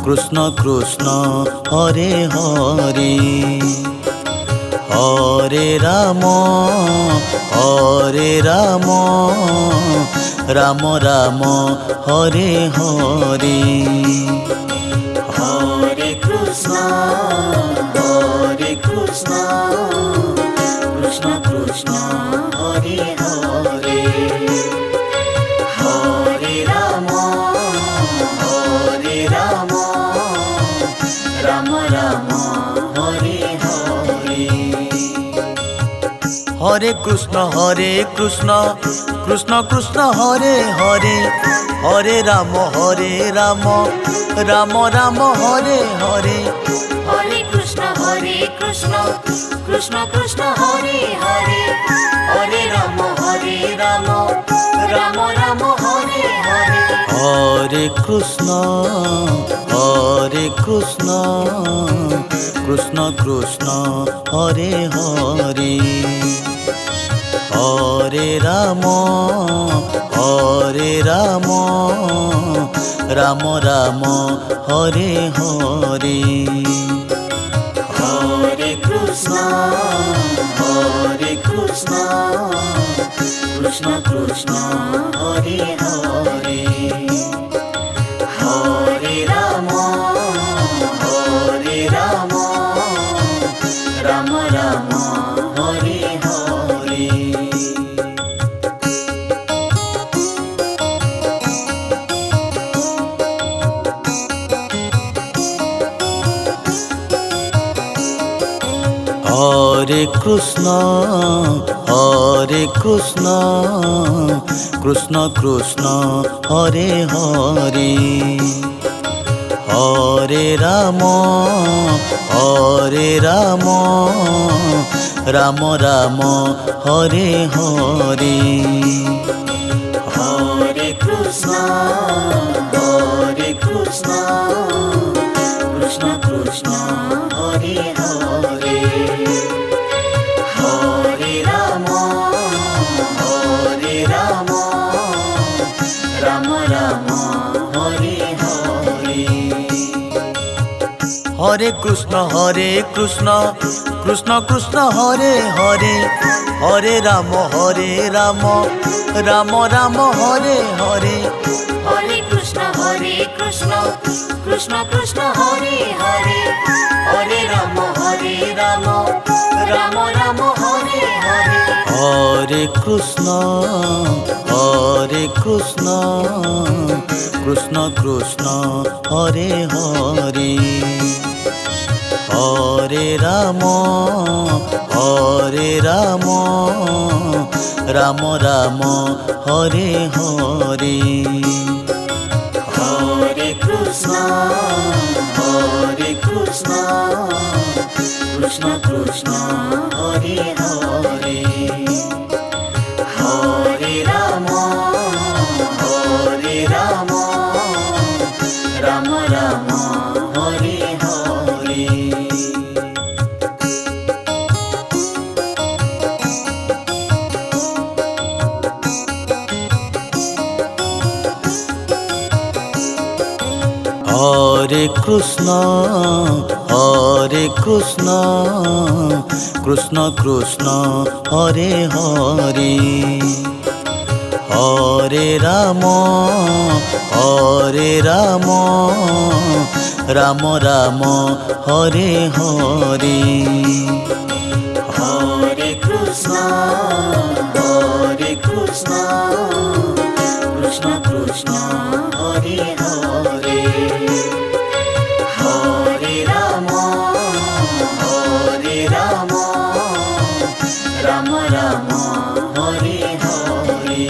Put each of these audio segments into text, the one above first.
Krishna Krishna Hare Hare Hare Ram Ram Ram Hare Hare Hare Krishna Krishna Krishna Hare Hare Hare Ram Ram Ram Hare Hare Hare Krishna Krishna Krishna Hare Hare Hare Ram Ram Ram Hare Hare Hare Krishna Krishna Krishna Hare Hare Hare Ram Ram Ram Hare Hare Hare Krishna Krishna Krishna Hare Hare Hare Ram Ram Ram Hare Hare Hare Krishna Krishna Krishna Hare Hare Hare Ram Ram Ram Hare Hare Hare Krishna Krishna Krishna Hare Hare Hare Ram Ram Ram Hare Hare Hare Krishna Krishna Krishna Hare Hare Hare Ram Ram Ram Hare Hare Hare Krishna Krishna Krishna Hare Hare Hare Ram Ram Ram Hare Hare Hare Krishna Krishna Krishna Hare Hare Hare Ram Ram Ram Hare Hare Hare Krishna Krishna Krishna Hare Hare Hare Ram Ram Ram Hare Hare Hare Krishna Krishna Krishna Hare Hare Hare Ram Ram Ram Hare Hare Hare Krishna Krishna Krishna Hare Hare Hare Ram Ram Ram Hare Hare Hare Krishna Krishna Krishna Hare Hare Hare Ram Ram Ram Hare Hare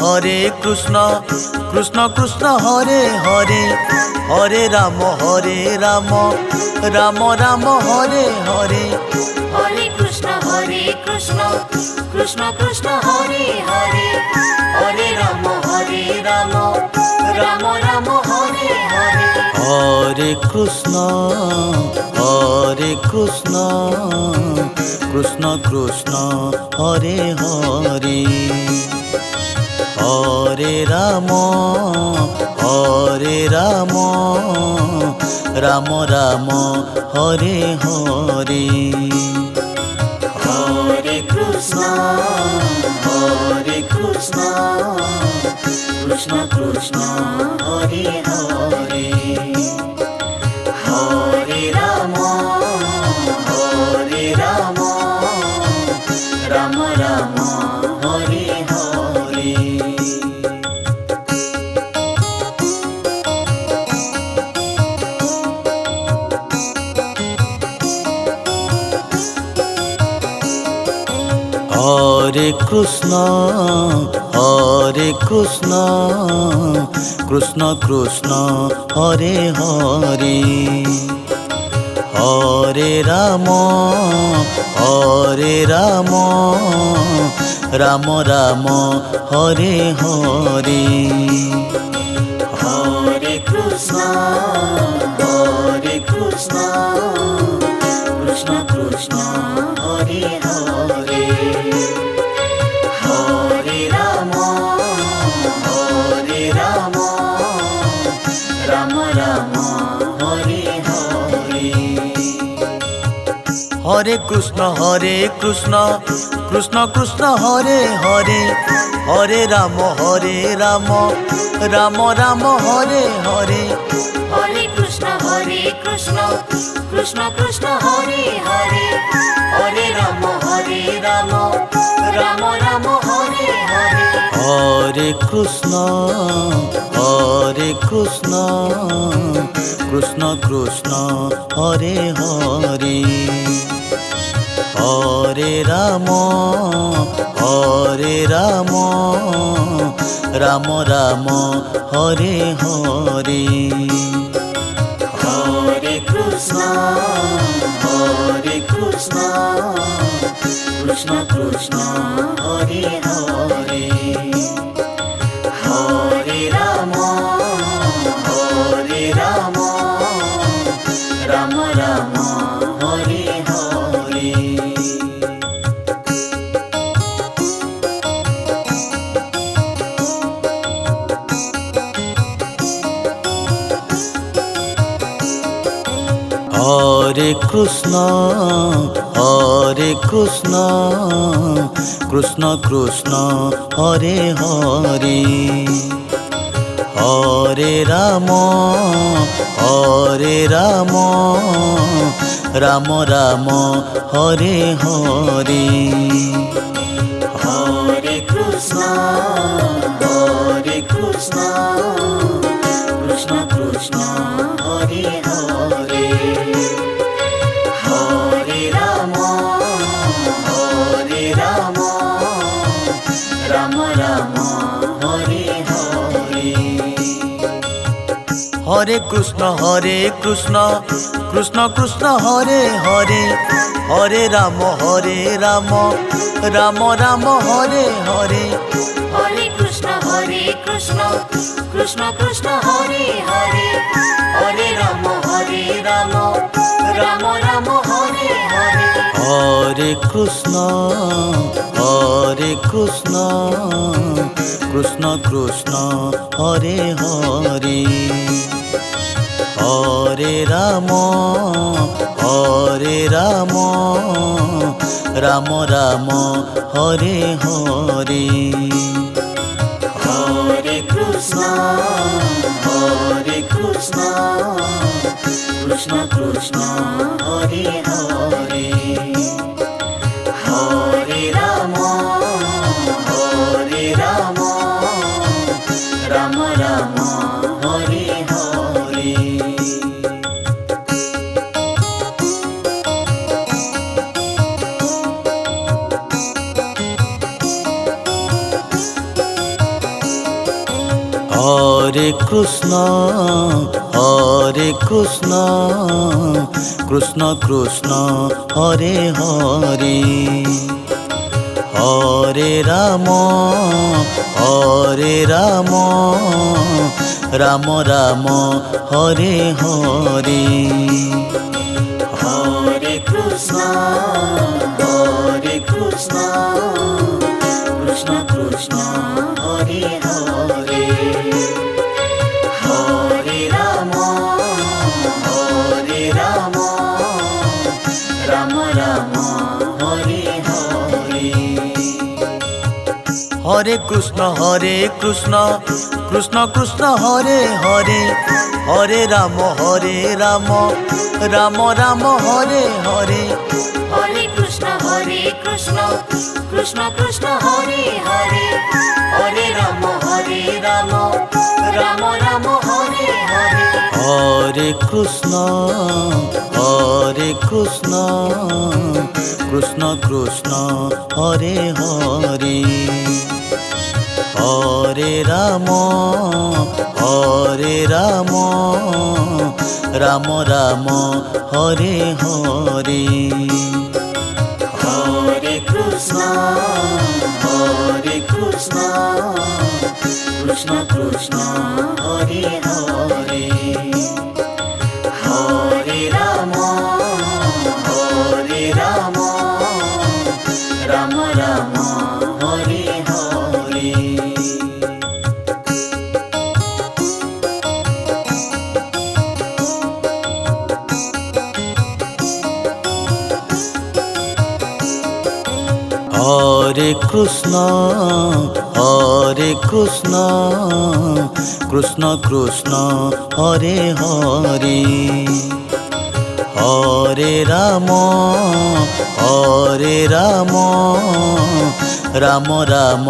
Hare Krishna Krishna Krishna Hare Hare Hare Ram Ram Ram Hare Hare Hare Krishna Krishna Krishna Hare Hare Hare Ram Ram Ram Hare Hare Hare Krishna Krishna Krishna Hare Hare Hare Ram Ram Ram Hare Hare. Hare Krishna Krishna Krishna Hare Hare. Hare Ram Ram Ram Hare Hare. Hare Krishna Krishna Krishna Hare Hare. Hare Ram Ram Ram Hare Hare. Hare Krishna Krishna Krishna Hare Hare. Hare Ram Ram Ram Hare Hare. Hare Krishna Krishna Krishna Hare Hare. Hare Ram Ram Ram Hare Hare. Hare Krishna Krishna Krishna Hare Hare. Hare Ram Ram Ram Hare Hare. Hare Krishna Krishna Krishna Hare Hare. Hare Ram Ram Ram Hare Hare. Hare Krishna Krishna Krishna Hare Hare. Hare Ram Ram Ram Hare Hare. Hare Krishna Krishna Krishna Hare Hare. Hare Ram Ram Ram Hare Hare. Hare Krishna Krishna Krishna Hare Hare. Hare Ram Ram Ram Hare Hare. Hare Krishna Krishna Krishna Hare Hare. Hare Ram Ram Ram Hare Hare. Hare Krishna Krishna Krishna Hare Hare. Hare Ram Ram Ram Hare Hare. Hare Krishna Krishna Krishna Hare Hare. Hare Ram Ram Ram Hare Hare. Hare Krishna Krishna Krishna Hare Hare. Hare Ram Ram Ram Hare Hare. Hare Krishna Krishna Krishna Hare Hare. Hare Ram Ram Ram Hare Hare. Hare Krishna Krishna Krishna Hare Hare Krishna Krishna Krishna Hare Hare, Hare Ram Ram Ram Hare Hare. Hare Krishna Krishna Krishna Hare Hare, Hare Ram Ram Ram Hare Hare. Hare Krishna Krishna Krishna Hare Hare, Hare Ram Ram Ram Hare Hare. Hare Krishna Krishna Krishna Hare Hare, Hare Ram Ram Ram Hare Hare. Hare Krishna Krishna Krishna Hare Hare, Hare Ram Ram Ram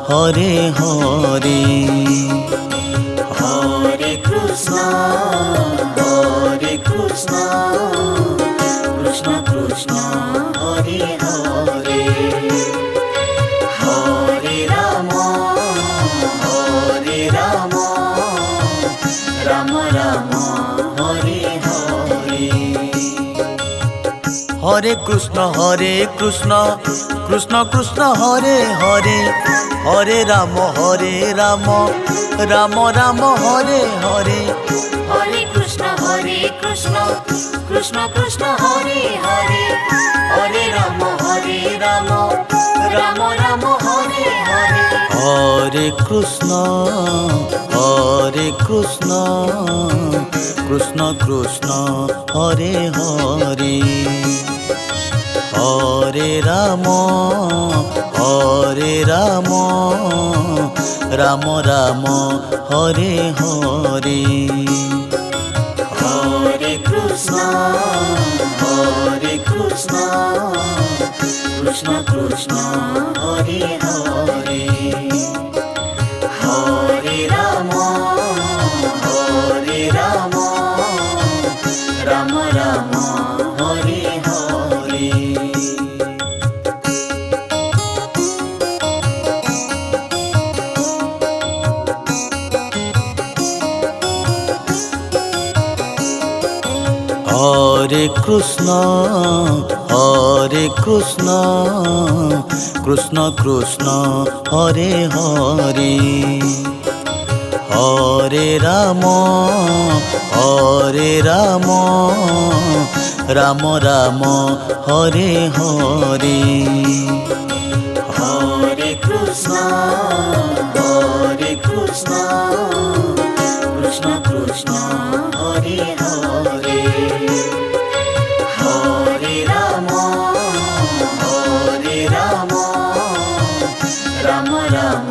Hare Hare. Hare Krishna Krishna Krishna Hare Hare, Hare Ram Ram Ram Hare Hare. Hare Krishna Krishna Krishna Hare Hare, Hare Ram Ram Ram Hare Hare. Hare Krishna Krishna Krishna Hare Hare, Hare Ram Ram Ram Hare Hare. Hare Krishna Krishna Krishna Hare Hare, Hare Ram Ram Ram Hare Hare. Hare Krishna Krishna Krishna Hare Hare, Hare Ram Ram Ram Hare Hare. Hare Krishna Krishna Krishna Hare Hare, Hare Ram Ram Ram Hare Hare. Hare Krishna Krishna Krishna Hare Hare, Hare Ram Ram Ram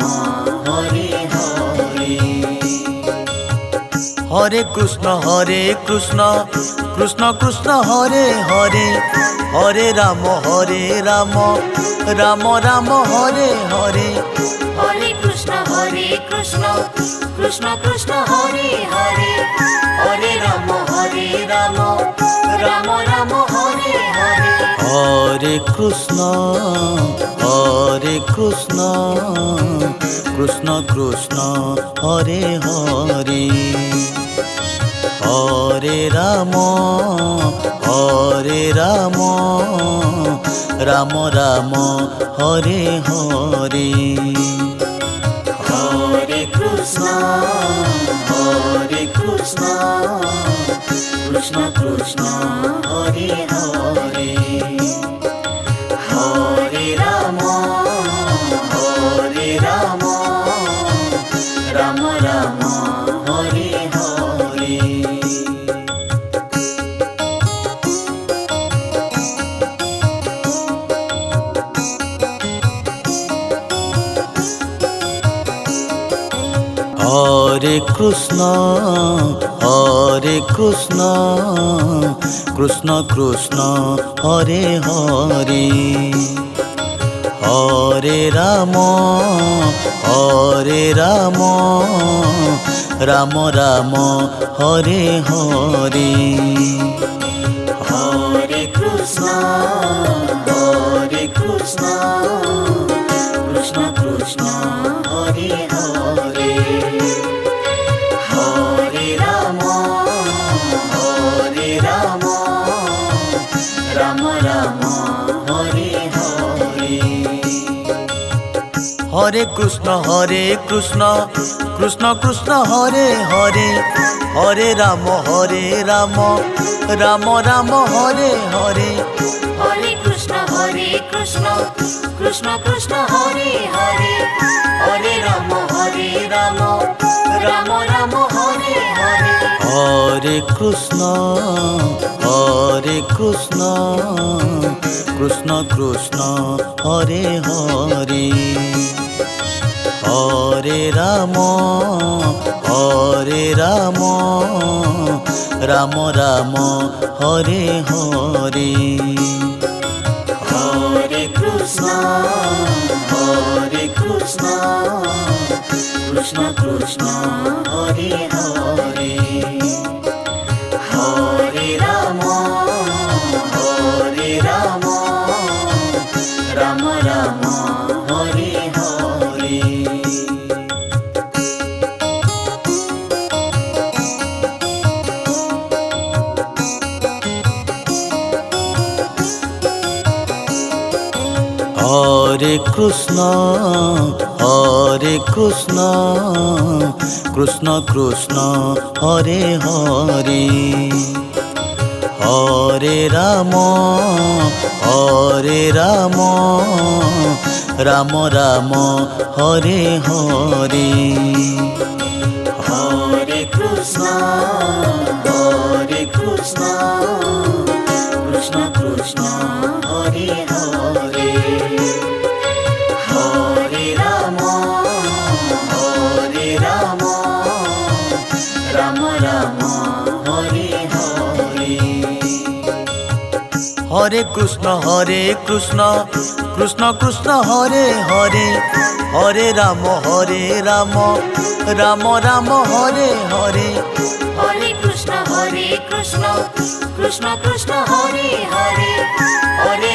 Hare Hare. Hare Krishna Krishna Krishna Hare Hare, Hare Ram Ram Ram Hare Hare. Hare Krishna Krishna Krishna Hare Hare, Hare Ram Ram Ram Hare Hare. Hare Krishna Krishna Krishna Hare Hare, Hare Ram Ram Ram Hare Hare. Hare Krishna Krishna Krishna Hare Hare, Hare Ram Ram Ram Hare Hare. Krishna Krishna Krishna Hare Hare Hare Ram Ram Ram Hare Hare Hare Krishna Krishna Krishna Hare Hare Hare Ram Ram Ram Hare Hare Hare Krishna Krishna Krishna Hare Hare Hare Ram Ram Ram Hare Hare Hare Krishna Krishna Krishna Hare Hare Hare Ram Ram Ram Hare Hare Hare Krishna Krishna Krishna Hare Hare Hare Ram Ram Ram Hare Hare Hare Krishna Krishna Krishna Hare Hare Hare Ram Ram Ram Hare Hare Hare Krishna Krishna Krishna Hare Hare Hare Ram Ram Ram Hare Hare Hare Krishna Krishna Krishna Hare Hare Hare Ram Ram Ram Hare Hare Hare Krishna Krishna Krishna Hare Hare Hare Ram Ram Ram Hare Hare Hare Krishna Krishna Krishna Hare Hare Hare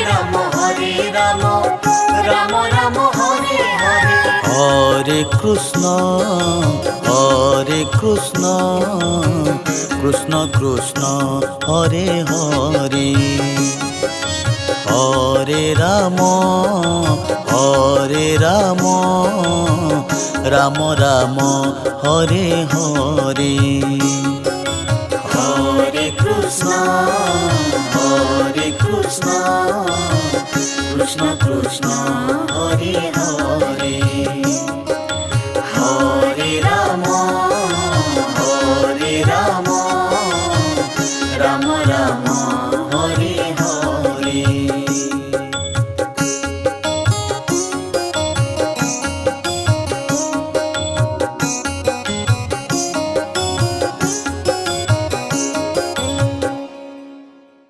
Ram Ram Ram Hare Hare Hare Krishna Krishna Krishna Hare Hare Hare Ram Ram Ram Hare Hare Hare Krishna Krishna Krishna Hare Hare Hare Ram Ram Ram